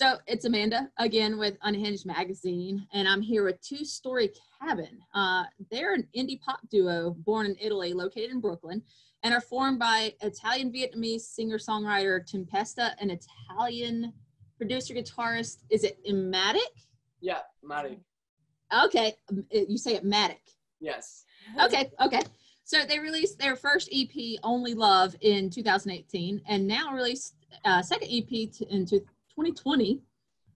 So it's Amanda again with UnHinged magazine, and I'm here with Two Story Cabin. They're an indie pop duo born in Italy, located in Brooklyn, and are formed by Italian-Vietnamese singer-songwriter Tempesta and Italian producer guitarist. Is it mmmatic? Yeah, mmmatic. Okay, you say it matic. Yes. Okay. So they released their first EP, Only Love, in 2018, and now released second EP in 2020,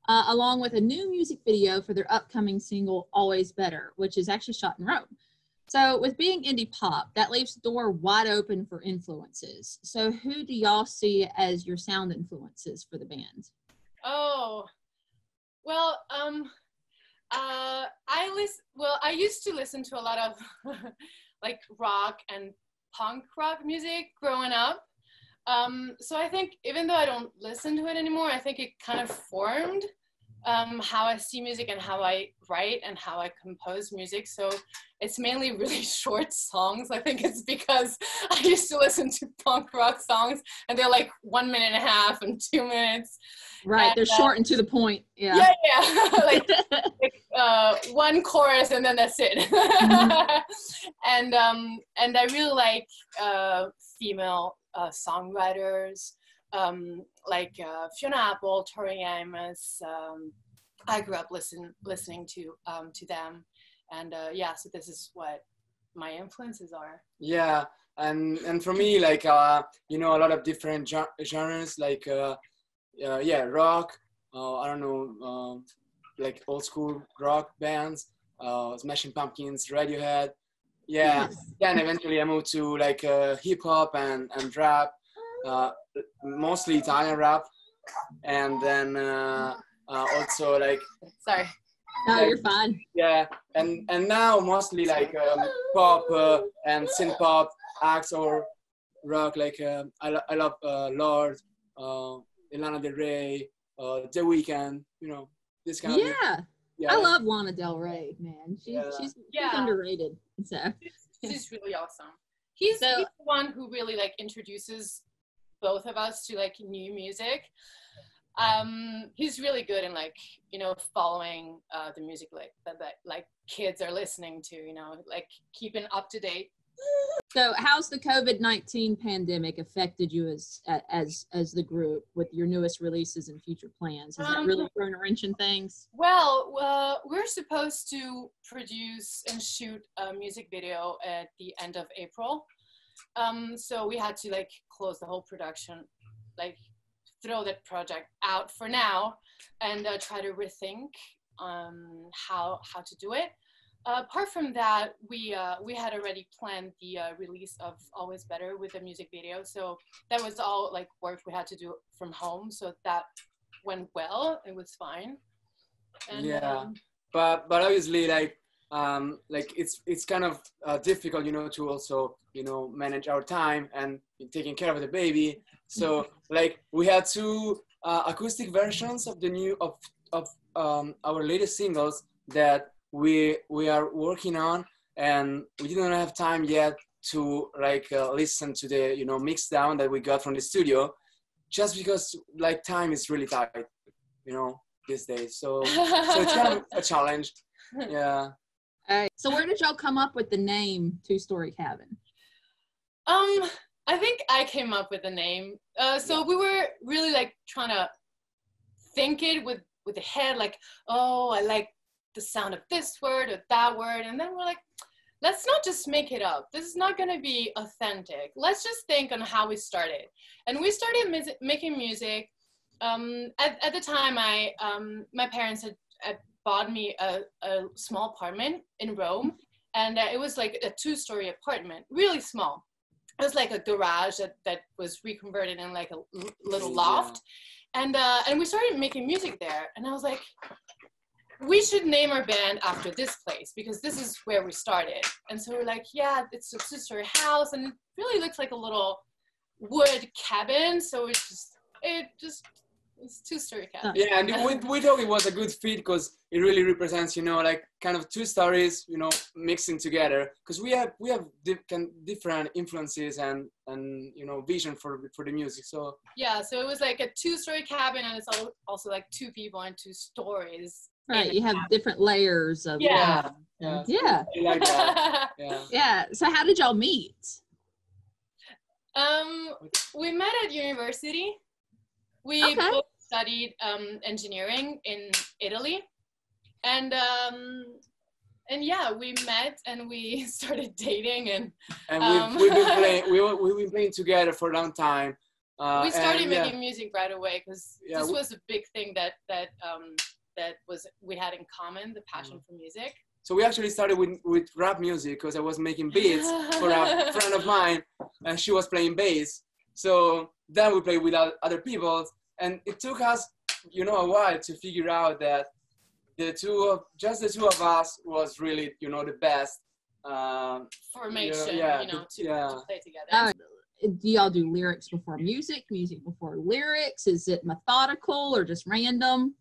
along with a new music video for their upcoming single, Always Better, which is actually shot in Rome. So with being indie pop, that leaves the door wide open for influences. So who do y'all see as your sound influences for the band? Oh, well, I used to listen to a lot of like rock and punk rock music growing up. So I think even though I don't listen to it anymore, I think it kind of formed how I see music and how I write and how I compose music. So it's mainly really short songs. I think it's because I used to listen to punk rock songs and they're like 1.5 minutes and 2 minutes. Right, and, they're short and to the point. Yeah. like one chorus and then that's it. And I really like female songwriters, like Fiona Apple, Tori Amos. I grew up listening to them, and yeah, so this is what my influences are. Yeah, and for me, like you know, a lot of different genres, like yeah, rock. I don't know, like old school rock bands, Smashing Pumpkins, Radiohead. Yeah, Yes. then eventually I moved to like hip hop and rap, mostly Italian rap, and then also like Sorry. No, like, you're fine. yeah, and now mostly like pop and synth pop acts or rock. Like I love Lord, Lana Del Rey, The Weeknd. You know, this kind of Yeah. yeah. I love Lana Del Rey, man. She's underrated. So She's really awesome. He's the one who really like introduces both of us to like new music. He's really good in like, you know, following the music like that like kids are listening to, you know, like keeping up to date. So how's the COVID-19 pandemic affected you as the group with your newest releases and future plans? Has that really thrown a wrench in things? Well, we're supposed to produce and shoot a music video at the end of April. So we had to like close the whole production, like throw that project out for now and try to rethink how to do it. Apart from that, we had already planned the release of Always Better with a music video. So that was all like work we had to do from home. So that went well. It was fine. And, yeah, but obviously like it's kind of difficult, you know, to also, you know, manage our time and taking care of the baby. So like we had two acoustic versions of the new of our latest singles that we are working on, and we didn't have time yet to like listen to the, you know, mix down that we got from the studio, just because like time is really tight, you know, these days. So it's kind of a challenge. Yeah. All right. So where did y'all come up with the name Two Story Cabin? I think I came up with the name. So we were really like trying to think it with the head, like, oh, I like the sound of this word or that word. And then we're like, let's not just make it up. This is not going to be authentic. Let's just think on how we started. And we started making music. At the time, my parents had bought me a small apartment in Rome. And it was like a 2-story apartment, really small. It was like a garage that was reconverted in like a little loft. And we started making music there. And I was like, we should name our band after this place because this is where we started. And so we're like, yeah, it's a 2-story house. And it really looks like a little wood cabin. So it just It's two-story cabin. Yeah, and we thought it was a good fit because it really represents, you know, like kind of two stories, you know, mixing together. Because we have different influences and you know, vision for the music. So yeah, so it was like a two-story cabin, and it's also like two people and two stories. Right, you have different layers of yeah. Yeah. I like that. Yeah. Yeah. So how did y'all meet? We met at university. We both studied engineering in Italy, and yeah, we met and we started dating, and we've been playing together for a long time. We started making music right away because this was a big thing that we had in common, the passion for music. So we actually started with rap music because I was making beats for a friend of mine, and she was playing bass. So then we played with other people, and it took us, you know, a while to figure out that the two of us was really, you know, the best formation, to play together. Do y'all do lyrics before music before lyrics? Is it methodical or just random?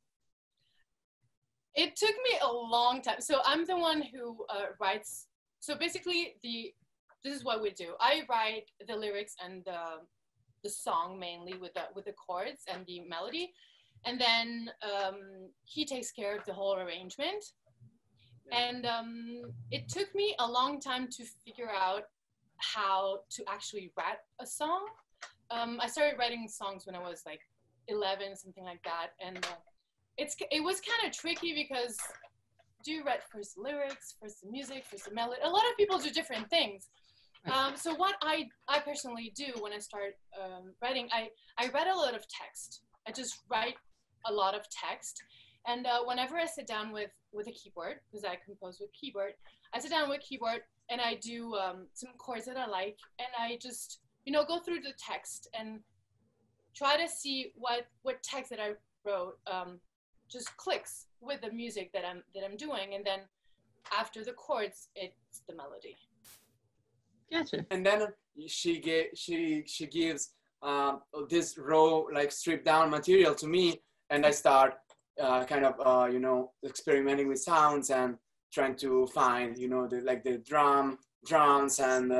It took me a long time. So I'm the one who writes. So basically, this is what we do. I write the lyrics and the song mainly with the chords and the melody, and then he takes care of the whole arrangement. And it took me a long time to figure out how to actually write a song. I started writing songs when I was like 11, something like that, and it was kind of tricky because do you write first the lyrics, first the music, first the melody? A lot of people do different things. So what I personally do when I start writing, I write a lot of text. I just write a lot of text, and whenever I sit down with a keyboard, because I compose with keyboard, I sit down with keyboard and I do some chords that I like, and I just, you know, go through the text and try to see what text that I wrote just clicks with the music that I'm doing, and then after the chords, it's the melody. Gotcha. And then she gives this raw, like stripped down material to me, and I start kind of you know, experimenting with sounds and trying to find, you know, the drums and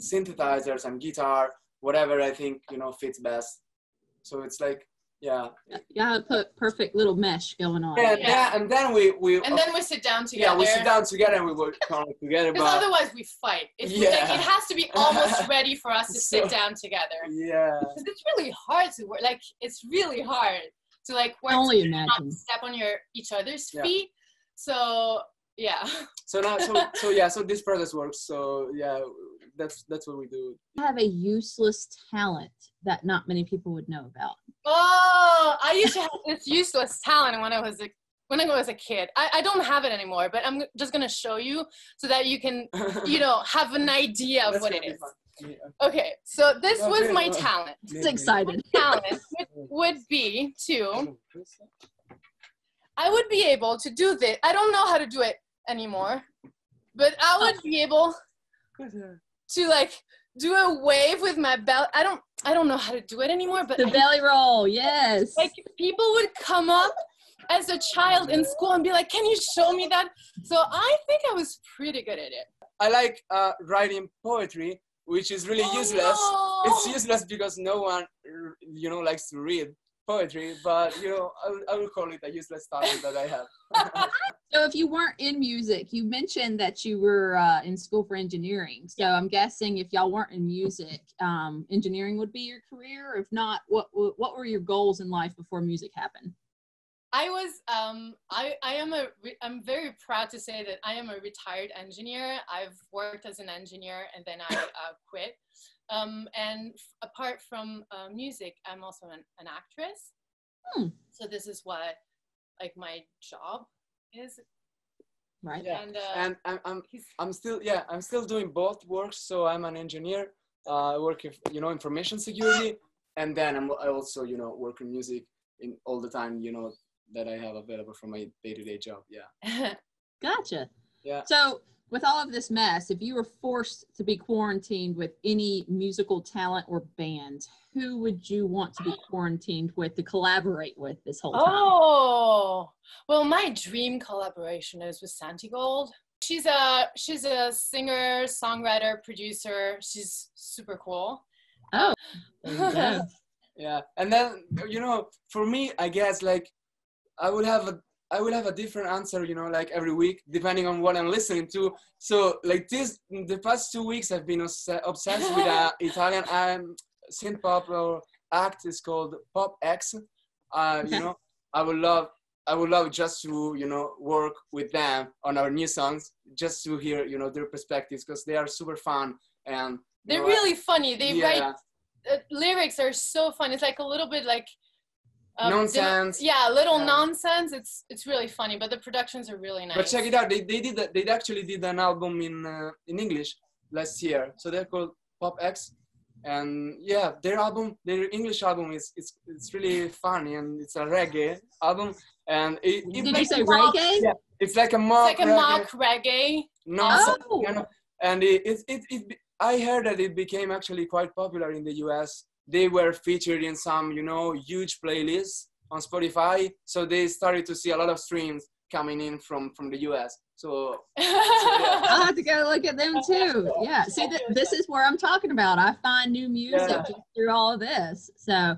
synthesizers and guitar, whatever I think, you know, fits best. So it's like, yeah, put perfect little mesh going on. Yeah, and then we sit down together. Yeah, we sit down together and we work together. Because otherwise we fight. Like, it has to be almost ready for us to sit down together. Yeah. Because it's really hard to work. Like, it's really hard to like work. Only imagine. Step on each other's feet. So yeah. So now, so this process works. So yeah, that's what we do. I have a useless talent that not many people would know about. Oh, I used to have this useless talent when I was a kid. I don't have it anymore, but I'm just gonna show you so that you can, you know, have an idea of what it is. Yeah. Okay, so this was my talent. It's excited. My talent would be I would be able to do this. I don't know how to do it anymore, but I would be able to like do a wave with my belly. I don't know how to do it anymore, but the belly roll, yes. Like people would come up as a child in school and be like, "Can you show me that?" So I think I was pretty good at it. I like writing poetry, which is really useless. No. It's useless because no one, you know, likes to read poetry. But you know, I will call it a useless talent that I have. So if you weren't in music, you mentioned that you were in school for engineering. So I'm guessing if y'all weren't in music, engineering would be your career. If not, what were your goals in life before music happened? I was, I'm very proud to say that I am a retired engineer. I've worked as an engineer and then I quit. And apart from music, I'm also an actress. So this is what like my job is. Right. Yeah. And I'm still doing both works. So I'm an engineer. I work in, you know, information security, and then I also, you know, work in music in all the time, you know, that I have available for my day-to-day job. Yeah. Gotcha. Yeah. So with all of this mess, if you were forced to be quarantined with any musical talent or band, who would you want to be quarantined with to collaborate with this whole time? Oh, well, my dream collaboration is with Santigold. She's a singer, songwriter, producer. She's super cool. Oh, there you go. Yeah, and then, you know, for me, I guess like I will have a different answer, you know, like every week, depending on what I'm listening to. So like the past 2 weeks, I've been obsessed with an Italian synth pop act. It's called Pop X. Okay. You know, I would love just to, you know, work with them on our new songs, just to hear, you know, their perspectives, because they are super fun and they're really funny. They write lyrics are so fun. It's like a little bit like nonsense. Yeah, a little nonsense. It's really funny, but the productions are really nice. But check it out. They actually did an album in English last year. So they're called Pop X, and yeah, their English album is it's really funny, and it's a reggae album. And did you say reggae? Yeah, it's like a mock. It's like a mock reggae. Nonsense. You know? And I heard that it became actually quite popular in the US. They were featured in some, you know, huge playlists on Spotify. So they started to see a lot of streams coming in from the US. So yeah. I'll have to go look at them too. Yeah, see, this is where I'm talking about. I find new music just through all of this. So,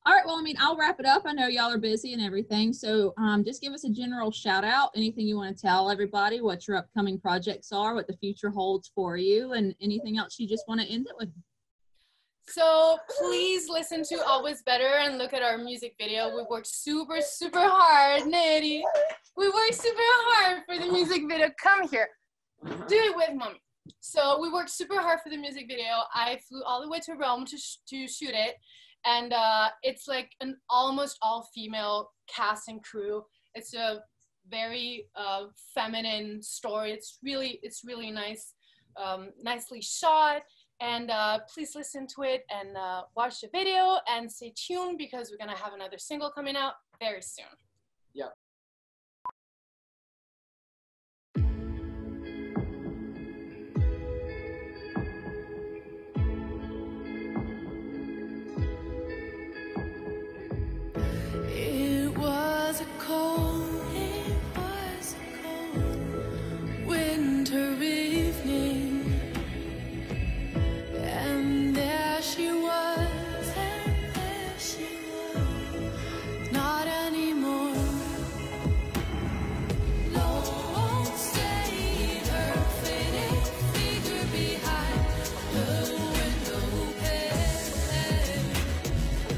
all right, well, I mean, I'll wrap it up. I know y'all are busy and everything. So just give us a general shout out, anything you want to tell everybody, what your upcoming projects are, what the future holds for you, and anything else you just want to end it with. So please listen to Always Better and look at our music video. We worked super, super hard, Nettie. We worked super hard for the music video. Come here. Do it with mommy. So we worked super hard for the music video. I flew all the way to Rome to shoot it. And it's like an almost all-female cast and crew. It's a very feminine story. It's really nice, nicely shot. And please listen to it and watch the video and stay tuned because we're gonna have another single coming out very soon. Yeah.